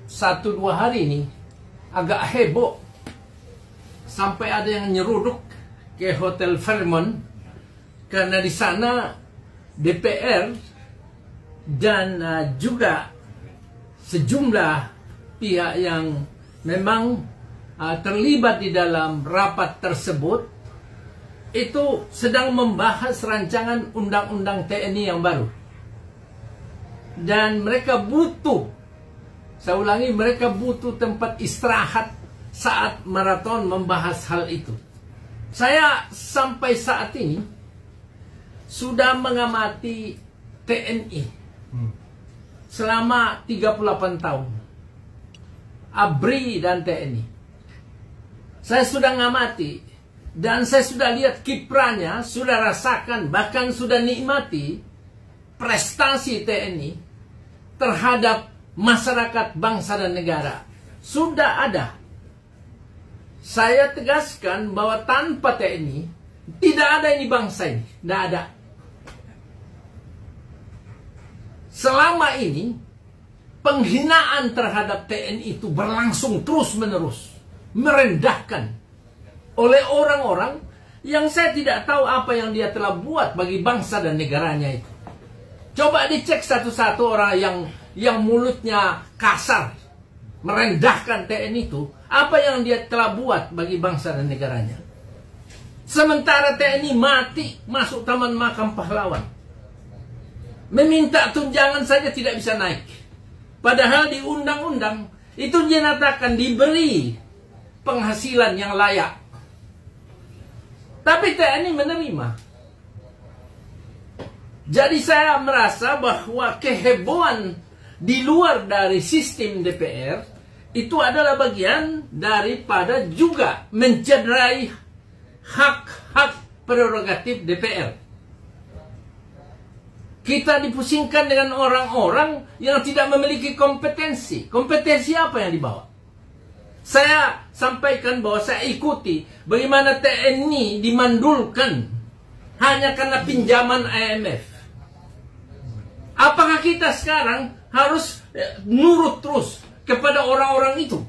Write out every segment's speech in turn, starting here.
1-2 hari ini agak heboh. Sampai ada yang nyeruduk ke Hotel Fairmont karena di sana DPR dan juga sejumlah pihak yang memang terlibat di dalam rapat tersebut itu sedang membahas rancangan undang-undang TNI yang baru. Dan mereka butuh, saya ulangi, mereka butuh tempat istirahat saat maraton membahas hal itu. Saya sampai saat ini sudah mengamati TNI selama 38 tahun. ABRI dan TNI. Saya sudah ngamati dan saya sudah lihat kiprahnya, sudah rasakan, bahkan sudah nikmati prestasi TNI terhadap masyarakat, bangsa dan negara. Sudah ada. Saya tegaskan bahwa tanpa TNI tidak ada ini bangsa ini, tidak ada. Selama ini penghinaan terhadap TNI itu berlangsung terus-menerus, merendahkan oleh orang-orang yang saya tidak tahu apa yang dia telah buat bagi bangsa dan negaranya itu. Coba dicek satu-satu orang yang mulutnya kasar, merendahkan TNI itu, apa yang dia telah buat bagi bangsa dan negaranya. Sementara TNI mati masuk Taman Makam Pahlawan, meminta tunjangan saja tidak bisa naik. Padahal di undang-undang itu dinyatakan diberi penghasilan yang layak. Tapi TNI menerima. Jadi saya merasa bahwa kehebohan di luar dari sistem DPR itu adalah bagian daripada juga mencederai hak-hak prerogatif DPR. Kita dipusingkan dengan orang-orang yang tidak memiliki kompetensi. Kompetensi apa yang dibawa? Saya sampaikan bahwa saya ikuti bagaimana TNI dimandulkan hanya karena pinjaman IMF. Apakah kita sekarang harus nurut terus kepada orang-orang itu?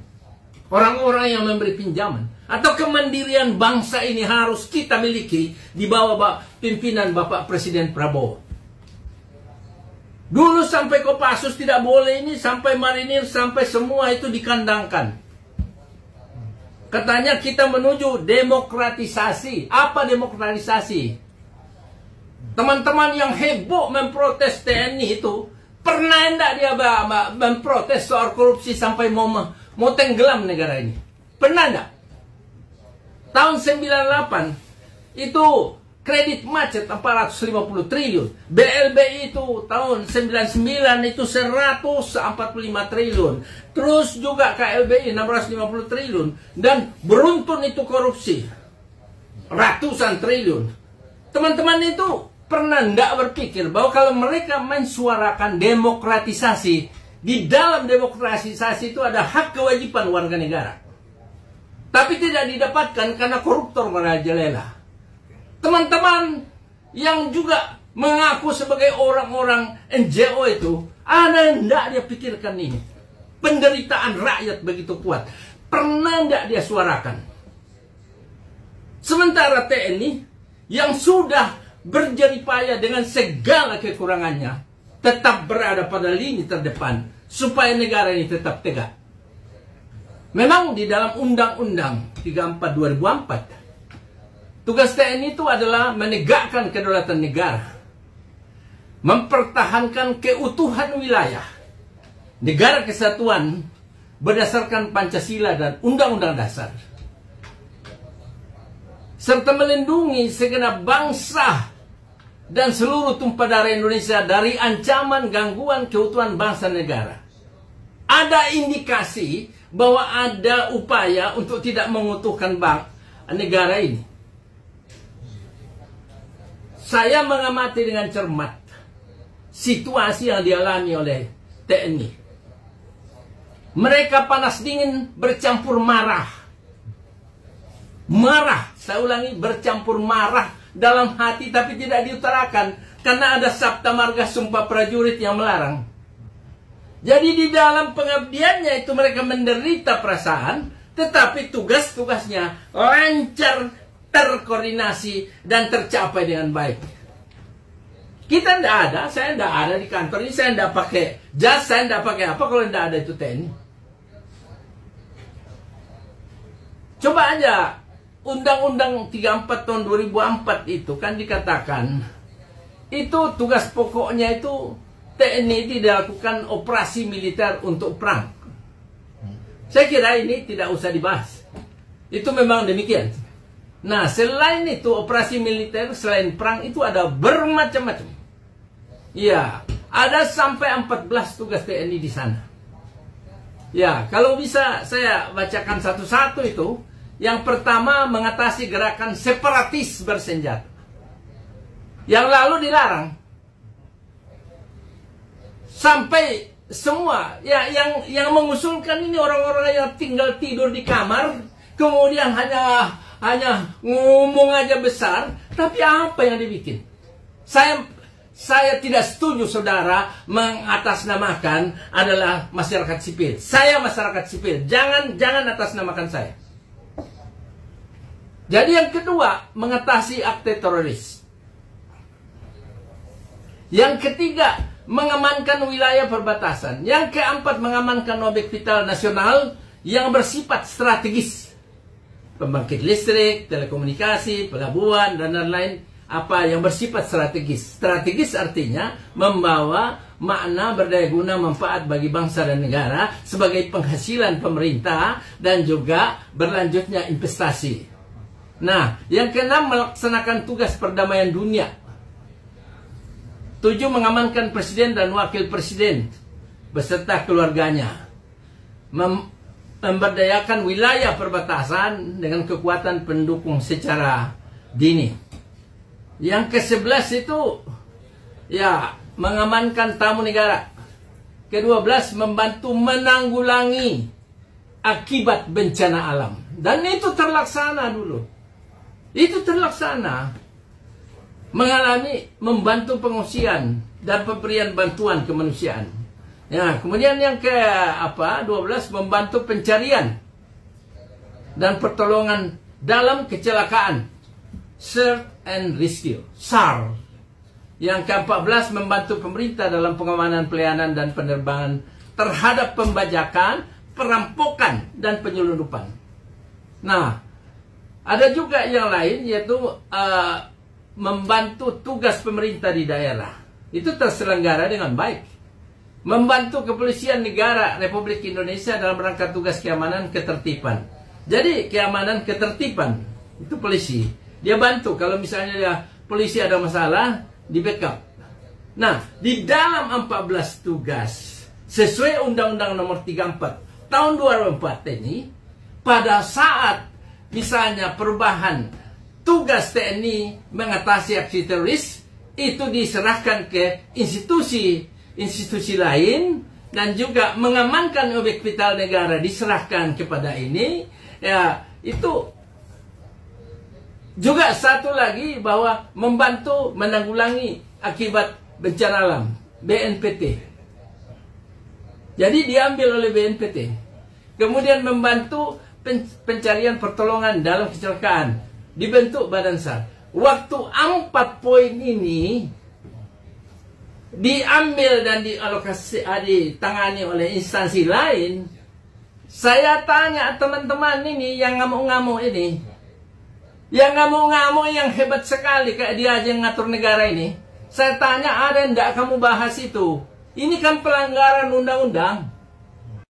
Orang-orang yang memberi pinjaman. Atau kemandirian bangsa ini harus kita miliki di bawah pimpinan Bapak Presiden Prabowo. Dulu sampai Kopassus tidak boleh ini, sampai marinir, sampai semua itu dikandangkan. Katanya kita menuju demokratisasi. Apa demokratisasi? Teman-teman yang heboh memprotes TNI itu, pernah enggak dia memprotes soal korupsi sampai mau tenggelam negara ini? Pernah enggak? Tahun 98 itu kredit macet 450 triliun. BLBI itu tahun 99 itu 145 triliun. Terus juga KLBI 650 triliun. Dan beruntun itu korupsi. Ratusan triliun. Teman-teman itu pernah enggak berpikir bahwa kalau mereka mensuarakan demokratisasi, di dalam demokratisasi itu ada hak kewajiban warga negara. Tapi tidak didapatkan karena koruptor merajalela. Teman-teman yang juga mengaku sebagai orang-orang NGO itu, ada enggak dia pikirkan ini? Penderitaan rakyat begitu kuat. Pernah enggak dia suarakan? Sementara TNI yang sudah berjeripaya dengan segala kekurangannya, tetap berada pada lini terdepan supaya negara ini tetap tegak. Memang di dalam Undang-Undang 34 2004, tugas TNI itu adalah menegakkan kedaulatan negara, mempertahankan keutuhan wilayah, negara kesatuan berdasarkan Pancasila dan Undang-Undang Dasar, serta melindungi segenap bangsa dan seluruh tumpah darah Indonesia dari ancaman gangguan keutuhan bangsa dan negara. Ada indikasi bahwa ada upaya untuk tidak mengutuhkan negara ini. Saya mengamati dengan cermat situasi yang dialami oleh TNI. Mereka panas dingin bercampur marah. Marah, saya ulangi, bercampur marah dalam hati tapi tidak diutarakan karena ada Sabta Marga Sumpah Prajurit yang melarang. Jadi di dalam pengabdiannya itu mereka menderita perasaan, tetapi tugas-tugasnya lancar, terkoordinasi, dan tercapai dengan baik. Kita tidak ada, saya tidak ada di kantor ini, saya tidak pakai jas, saya tidak pakai apa kalau tidak ada itu TNI. Coba aja, Undang-Undang 34 tahun 2004 itu kan dikatakan, itu tugas pokoknya itu TNI tidak lakukan operasi militer untuk perang. Saya kira ini tidak usah dibahas. Itu memang demikian. Nah, selain itu operasi militer, selain perang itu ada bermacam-macam. Ya, ada sampai 14 tugas TNI di sana. Ya, kalau bisa saya bacakan satu-satu itu. Yang pertama, mengatasi gerakan separatis bersenjata. Yang lalu dilarang. Sampai semua ya yang mengusulkan ini orang-orang yang tinggal tidur di kamar, kemudian hanya ngomong aja besar, tapi apa yang dibikin? Saya tidak setuju saudara mengatasnamakan adalah masyarakat sipil. Saya masyarakat sipil, jangan atasnamakan saya. Jadi yang kedua, mengatasi akte teroris. Yang ketiga, mengamankan wilayah perbatasan. Yang keempat, mengamankan objek vital nasional yang bersifat strategis. Pembangkit listrik, telekomunikasi, pelabuhan, dan lain-lain. Apa yang bersifat strategis. Strategis artinya membawa makna berdaya guna manfaat bagi bangsa dan negara sebagai penghasilan pemerintah dan juga berlanjutnya investasi. Nah, yang keenam, melaksanakan tugas perdamaian dunia. 7, mengamankan presiden dan wakil presiden beserta keluarganya. Memberdayakan wilayah perbatasan dengan kekuatan pendukung secara dini. Yang ke-11 itu ya mengamankan tamu negara. Ke-12, membantu menanggulangi akibat bencana alam. Dan itu terlaksana dulu. Itu terlaksana. Membantu pengungsian dan pemberian bantuan kemanusiaan. Ya, kemudian yang ke-12, membantu pencarian dan pertolongan dalam kecelakaan. Search and Rescue, SAR. Yang ke-14, membantu pemerintah dalam pengamanan pelayanan dan penerbangan terhadap pembajakan, perampokan, dan penyelundupan. Nah, ada juga yang lain, yaitu membantu tugas pemerintah di daerah. Itu terselenggara dengan baik. Membantu kepolisian negara Republik Indonesia dalam rangka tugas keamanan ketertiban. Jadi keamanan ketertiban itu polisi. Dia bantu kalau misalnya polisi ada masalah, di backup. Nah, di dalam 14 tugas sesuai Undang-Undang Nomor 34 Tahun 2004 ini, pada saat misalnya perubahan tugas TNI mengatasi aksi teroris, itu diserahkan ke institusi lain, dan juga mengamankan objek vital negara diserahkan kepada ini. Ya, itu juga satu lagi, bahwa membantu menanggulangi akibat bencana alam, BNPT. Jadi diambil oleh BNPT. Kemudian membantu pencarian pertolongan dalam kecelakaan, dibentuk Badan SAR. Waktu 4 poin ini diambil dan ditangani oleh instansi lain, saya tanya teman-teman ini yang ngamuk-ngamuk ini, yang hebat sekali kayak dia aja yang ngatur negara ini. Saya tanya, ada enggak kamu bahas itu? Ini kan pelanggaran undang-undang.